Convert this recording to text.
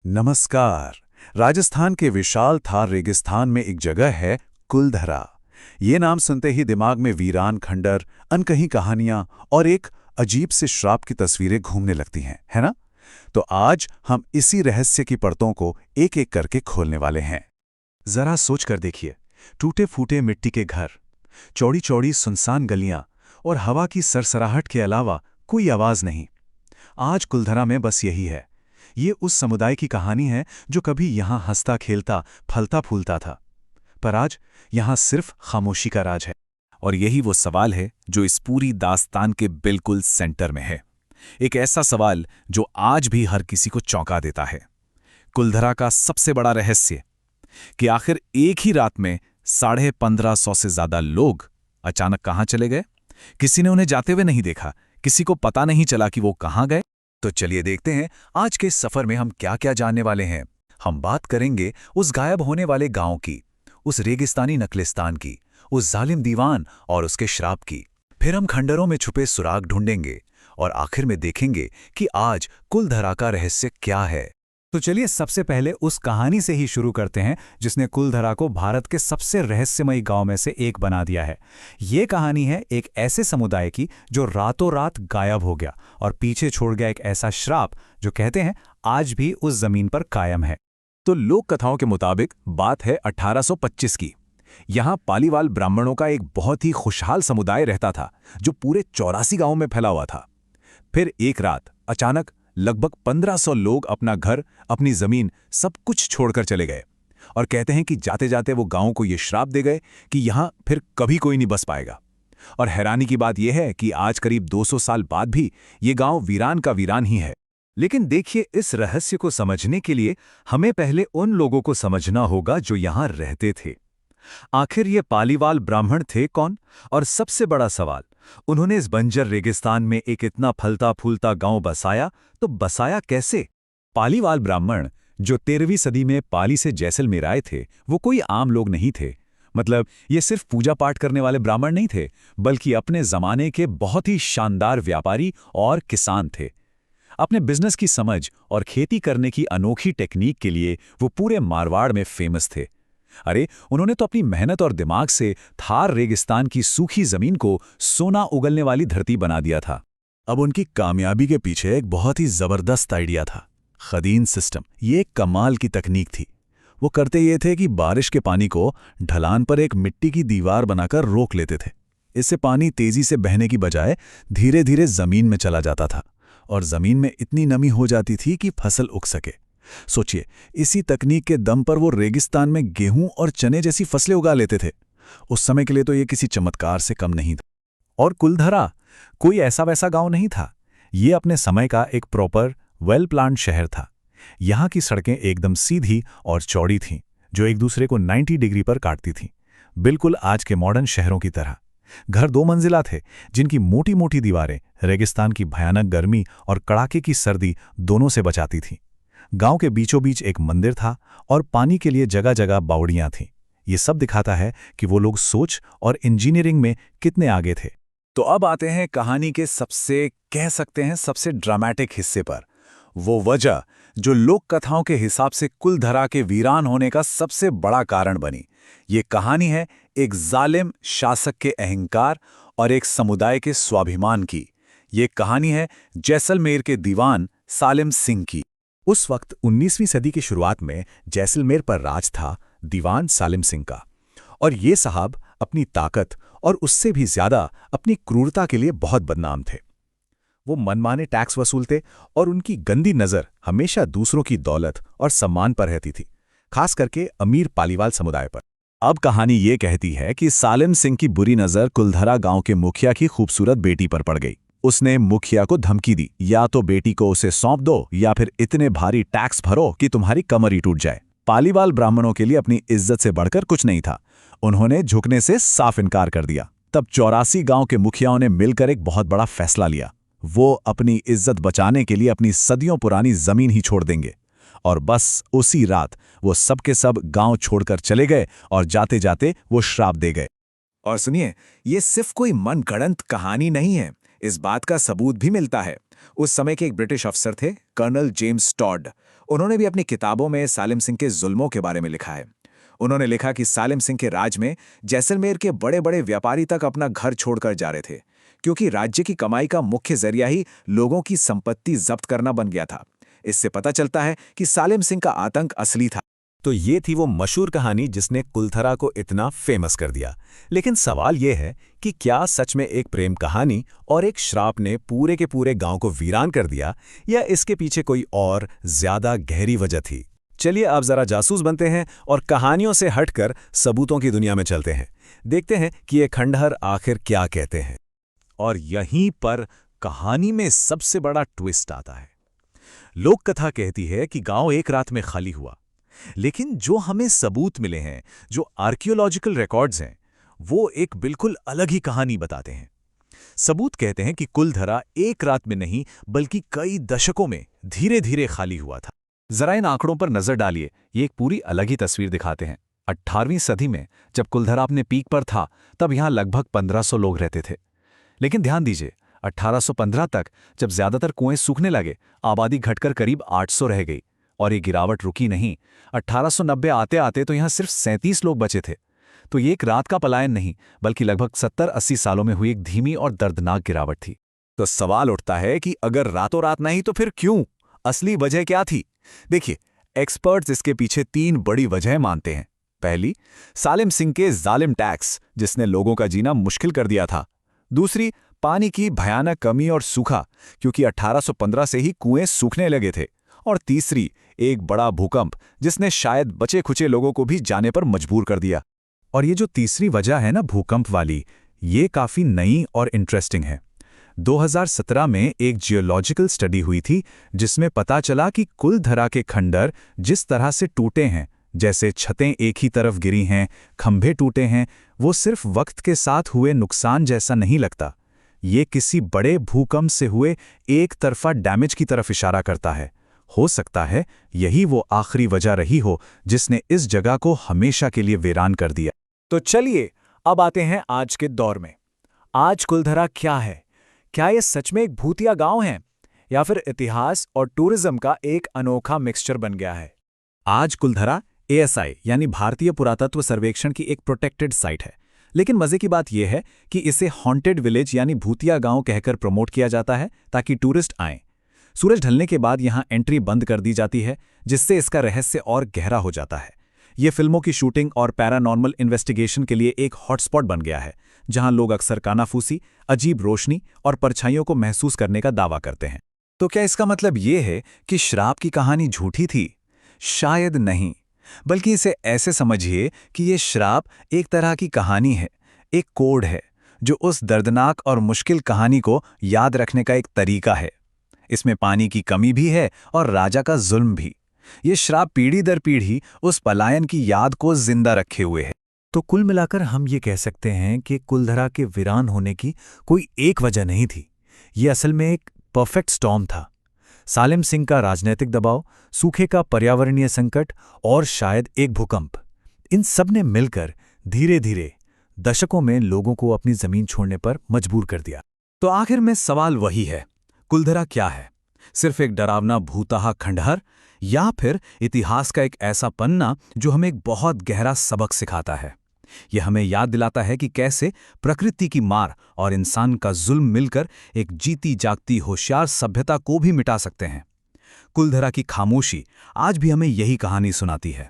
नमस्कार। राजस्थान के विशाल थार रेगिस्तान में एक जगह है कुलधरा। ये नाम सुनते ही दिमाग में वीरान खंडर, अनकही कहानियां और एक अजीब से श्राप की तस्वीरें घूमने लगती हैं, है ना? तो आज हम इसी रहस्य की परतों को एक एक करके खोलने वाले हैं। जरा सोच कर देखिए, टूटे फूटे मिट्टी के घर, चौड़ी चौड़ी सुनसान गलियां और हवा की सरसराहट के अलावा कोई आवाज नहीं। आज कुलधरा में बस यही है। ये उस समुदाय की कहानी है जो कभी यहां हंसता खेलता फलता फूलता था, पर आज यहां सिर्फ खामोशी का राज है। और यही वो सवाल है जो इस पूरी दास्तान के बिल्कुल सेंटर में है। एक ऐसा सवाल जो आज भी हर किसी को चौंका देता है। कुलधरा का सबसे बड़ा रहस्य कि आखिर एक ही रात में 1550 से ज्यादा लोग अचानक कहां चले गए। किसी ने उन्हें जाते हुए नहीं देखा, किसी को पता नहीं चला कि वो कहां गए। तो चलिए देखते हैं आज के इस सफर में हम क्या क्या जानने वाले हैं। हम बात करेंगे उस गायब होने वाले गांव की, उस रेगिस्तानी नकलिस्तान की, उस जालिम दीवान और उसके श्राप की। फिर हम खंडरों में छुपे सुराग ढूंढेंगे और आखिर में देखेंगे कि आज कुलधरा का रहस्य क्या है। तो चलिए सबसे पहले उस कहानी से ही शुरू करते हैं जिसने कुलधरा को भारत के सबसे रहस्यमयी गांव में से एक बना दिया है। ये कहानी है एक ऐसे समुदाय की जो रातों रात गायब हो गया और पीछे छोड़ गया एक ऐसा श्राप जो कहते हैं आज भी उस जमीन पर कायम है। तो लोक कथाओं के मुताबिक बात है 1825 की। यहां पालीवाल ब्राह्मणों का एक बहुत ही खुशहाल समुदाय रहता था जो पूरे 84 गांवों में फैला हुआ था। फिर एक रात अचानक लगभग 1500 लोग अपना घर, अपनी जमीन, सब कुछ छोड़कर चले गए और कहते हैं कि जाते जाते वो गांव को ये श्राप दे गए कि यहां फिर कभी कोई नहीं बस पाएगा। और हैरानी की बात यह है कि आज करीब 200 साल बाद भी ये गांव वीरान का वीरान ही है। लेकिन देखिए, इस रहस्य को समझने के लिए हमें पहले उन लोगों को समझना होगा जो यहां रहते थे। आखिर ये पालीवाल ब्राह्मण थे कौन? और सबसे बड़ा सवाल, उन्होंने इस बंजर रेगिस्तान में एक इतना फलता फूलता गांव बसाया, तो बसाया कैसे? पालीवाल ब्राह्मण जो 13वीं सदी में पाली से जैसलमेर आए थे, वो कोई आम लोग नहीं थे। मतलब ये सिर्फ पूजा पाठ करने वाले ब्राह्मण नहीं थे, बल्कि अपने जमाने के बहुत ही शानदार व्यापारी और किसान थे। अपने बिजनेस की समझ और खेती करने की अनोखी टेक्निक के लिए वो पूरे मारवाड़ में फेमस थे। अरे, उन्होंने तो अपनी मेहनत और दिमाग से थार रेगिस्तान की सूखी जमीन को सोना उगलने वाली धरती बना दिया था। अब उनकी कामयाबी के पीछे एक बहुत ही जबरदस्त आइडिया था, खदीन सिस्टम। ये एक कमाल की तकनीक थी। वो करते ये थे कि बारिश के पानी को ढलान पर एक मिट्टी की दीवार बनाकर रोक लेते थे। इससे पानी तेजी से बहने की बजाय धीरे धीरे जमीन में चला जाता था और जमीन में इतनी नमी हो जाती थी कि फसल उग सके। सोचिए, इसी तकनीक के दम पर वो रेगिस्तान में गेहूं और चने जैसी फसलें उगा लेते थे। उस समय के लिए तो ये किसी चमत्कार से कम नहीं था। और कुलधरा कोई ऐसा वैसा गांव नहीं था। ये अपने समय का एक प्रॉपर वेल प्लान्ड शहर था। यहाँ की सड़कें एकदम सीधी और चौड़ी थीं, जो एक दूसरे को 90 डिग्री पर काटती थीं, बिल्कुल आज के मॉडर्न शहरों की तरह। घर 2 मंजिला थे, जिनकी मोटी मोटी दीवारें रेगिस्तान की भयानक गर्मी और कड़ाके की सर्दी दोनों से बचाती थीं। गांव के बीचों बीच एक मंदिर था और पानी के लिए जगह जगह बावड़ियां थीं। ये सब दिखाता है कि वो लोग सोच और इंजीनियरिंग में कितने आगे थे। तो अब आते हैं कहानी के सबसे, कह सकते हैं, सबसे ड्रामेटिक हिस्से पर। वो वजह जो लोक कथाओं के हिसाब से कुलधरा के वीरान होने का सबसे बड़ा कारण बनी। ये कहानी है एक जालिम शासक के अहंकार और एक समुदाय के स्वाभिमान की। ये कहानी है जैसलमेर के दीवान सालिम सिंह की। उस वक्त 19वीं सदी की शुरुआत में जैसलमेर पर राज था दीवान सालिम सिंह का। और ये साहब अपनी ताकत और उससे भी ज्यादा अपनी क्रूरता के लिए बहुत बदनाम थे। वो मनमाने टैक्स वसूलते और उनकी गंदी नजर हमेशा दूसरों की दौलत और सम्मान पर रहती थी, खास करके अमीर पालीवाल समुदाय पर। अब कहानी ये कहती है कि सालिम सिंह की बुरी नजर कुलधरा गांव के मुखिया की खूबसूरत बेटी पर पड़ गई। उसने मुखिया को धमकी दी, या तो बेटी को उसे सौंप दो या फिर इतने भारी टैक्स भरो कि तुम्हारी कमर ही टूट जाए। पालीवाल ब्राह्मणों के लिए अपनी इज्जत से बढ़कर कुछ नहीं था। उन्होंने झुकने से साफ इनकार कर दिया। तब 84 गांव के मुखियाओं ने मिलकर एक बहुत बड़ा फैसला लिया। वो अपनी इज्जत बचाने के लिए अपनी सदियों पुरानी जमीन ही छोड़ देंगे। और बस उसी रात वो सब के सब गांव छोड़कर चले गए और जाते जाते वो श्राप दे गए। और सुनिए, ये सिर्फ कोई मनगढ़ंत कहानी नहीं है। इस बात का सबूत भी मिलता है। उस समय के एक ब्रिटिश अफसर थे कर्नल जेम्स टॉड। उन्होंने भी अपनी किताबों में सालिम सिंह के जुल्मों के बारे में लिखा है। उन्होंने लिखा कि सालिम सिंह के राज में जैसलमेर के बड़े बड़े व्यापारी तक अपना घर छोड़कर जा रहे थे, क्योंकि राज्य की कमाई का मुख्य जरिया ही लोगों की संपत्ति जब्त करना बन गया था। इससे पता चलता है कि सालिम सिंह का आतंक असली था। तो ये थी वो मशहूर कहानी जिसने कुलथरा को इतना फेमस कर दिया। लेकिन सवाल ये है कि क्या सच में एक प्रेम कहानी और एक श्राप ने पूरे के पूरे गांव को वीरान कर दिया, या इसके पीछे कोई और ज्यादा गहरी वजह थी? चलिए आप जरा जासूस बनते हैं और कहानियों से हटकर सबूतों की दुनिया में चलते हैं। देखते हैं कि ये खंडहर आखिर क्या कहते हैं। और यहीं पर कहानी में सबसे बड़ा ट्विस्ट आता है। लोक कथा कहती है कि गांव एक रात में खाली हुआ, लेकिन जो हमें सबूत मिले हैं, जो आर्कियोलॉजिकल रिकॉर्ड्स हैं, वो एक बिल्कुल अलग ही कहानी बताते हैं। सबूत कहते हैं कि कुलधरा एक रात में नहीं बल्कि कई दशकों में धीरे धीरे खाली हुआ था। जरा इन आंकड़ों पर नजर डालिए, ये एक पूरी अलग ही तस्वीर दिखाते हैं। 18वीं सदी में जब कुलधरा अपने पीक पर था, तब यहां लगभग 1500 लोग रहते थे। लेकिन ध्यान दीजिए, 1815 तक जब ज्यादातर कुएं सूखने लगे, आबादी घटकर करीब 800 रह गई। और ये गिरावट रुकी नहीं। 1890 आते आते तो यहां सिर्फ 37 लोग बचे थे। तो ये एक रात का पलायन नहीं, बल्कि लगभग 70-80 सालों में हुई एक धीमी और दर्दनाक गिरावट थी। तो सवाल उठता है कि अगर रातों रात नहीं तो फिर क्यों? असली वजह क्या थी? देखिए, एक्सपर्ट्स इसके पीछे 3 बड़ी वजहें मानते हैं। पहली, सालिम सिंह के जालिम टैक्स, जिसने लोगों का जीना मुश्किल कर दिया था। दूसरी, पानी की भयानक कमी और सूखा, क्योंकि 1815 से ही कुएं सूखने लगे थे। और तीसरी, एक बड़ा भूकंप, जिसने शायद बचे खुचे लोगों को भी जाने पर मजबूर कर दिया। और ये जो तीसरी वजह है ना, भूकंप वाली, ये काफी नई और इंटरेस्टिंग है। 2017 में एक जियोलॉजिकल स्टडी हुई थी, जिसमें पता चला कि कुलधरा के खंडर जिस तरह से टूटे हैं, जैसे छतें एक ही तरफ गिरी हैं, खंभे टूटे हैं, वो सिर्फ वक्त के साथ हुए नुकसान जैसा नहीं लगता। ये किसी बड़े भूकंप से हुए एक तरफा डैमेज की तरफ इशारा करता है। हो सकता है यही वो आखिरी वजह रही हो जिसने इस जगह को हमेशा के लिए वीरान कर दिया। तो चलिए अब आते हैं आज के दौर में। आज कुलधरा क्या है? क्या ये सच में एक भूतिया गांव है, या फिर इतिहास और टूरिज्म का एक अनोखा मिक्सचर बन गया है? आज कुलधरा ASI यानी भारतीय पुरातत्व सर्वेक्षण की एक प्रोटेक्टेड साइट है। लेकिन मजे की बात यह है कि इसे हॉन्टेड विलेज यानी भूतिया गांव कहकर प्रमोट किया जाता है, ताकि टूरिस्ट आएं। सूरज ढलने के बाद यहां एंट्री बंद कर दी जाती है, जिससे इसका रहस्य और गहरा हो जाता है। ये फिल्मों की शूटिंग और पैरानॉर्मल इन्वेस्टिगेशन के लिए एक हॉटस्पॉट बन गया है, जहां लोग अक्सर कानाफूसी, अजीब रोशनी और परछाइयों को महसूस करने का दावा करते हैं। तो क्या इसका मतलब ये है कि श्राप की कहानी झूठी थी? शायद नहीं, बल्कि इसे ऐसे समझिए कि ये श्राप एक तरह की कहानी है, एक कोड है, जो उस दर्दनाक और मुश्किल कहानी को याद रखने का एक तरीका है। इसमें पानी की कमी भी है और राजा का जुल्म भी। ये श्राप पीढ़ी दर पीढ़ी उस पलायन की याद को जिंदा रखे हुए है। तो कुल मिलाकर हम ये कह सकते हैं कि कुलधरा के वीरान होने की कोई एक वजह नहीं थी। ये असल में एक परफेक्ट स्टॉर्म था। सालिम सिंह का राजनीतिक दबाव, सूखे का पर्यावरणीय संकट और शायद एक भूकंप, इन सब ने मिलकर धीरे धीरे दशकों में लोगों को अपनी जमीन छोड़ने पर मजबूर कर दिया। तो आखिर में सवाल वही है, कुलधरा क्या है? सिर्फ एक डरावना भूतहा खंडहर, या फिर इतिहास का एक ऐसा पन्ना जो हमें एक बहुत गहरा सबक सिखाता है? यह हमें याद दिलाता है कि कैसे प्रकृति की मार और इंसान का जुल्म मिलकर एक जीती जागती होशियार सभ्यता को भी मिटा सकते हैं। कुलधरा की खामोशी आज भी हमें यही कहानी सुनाती है।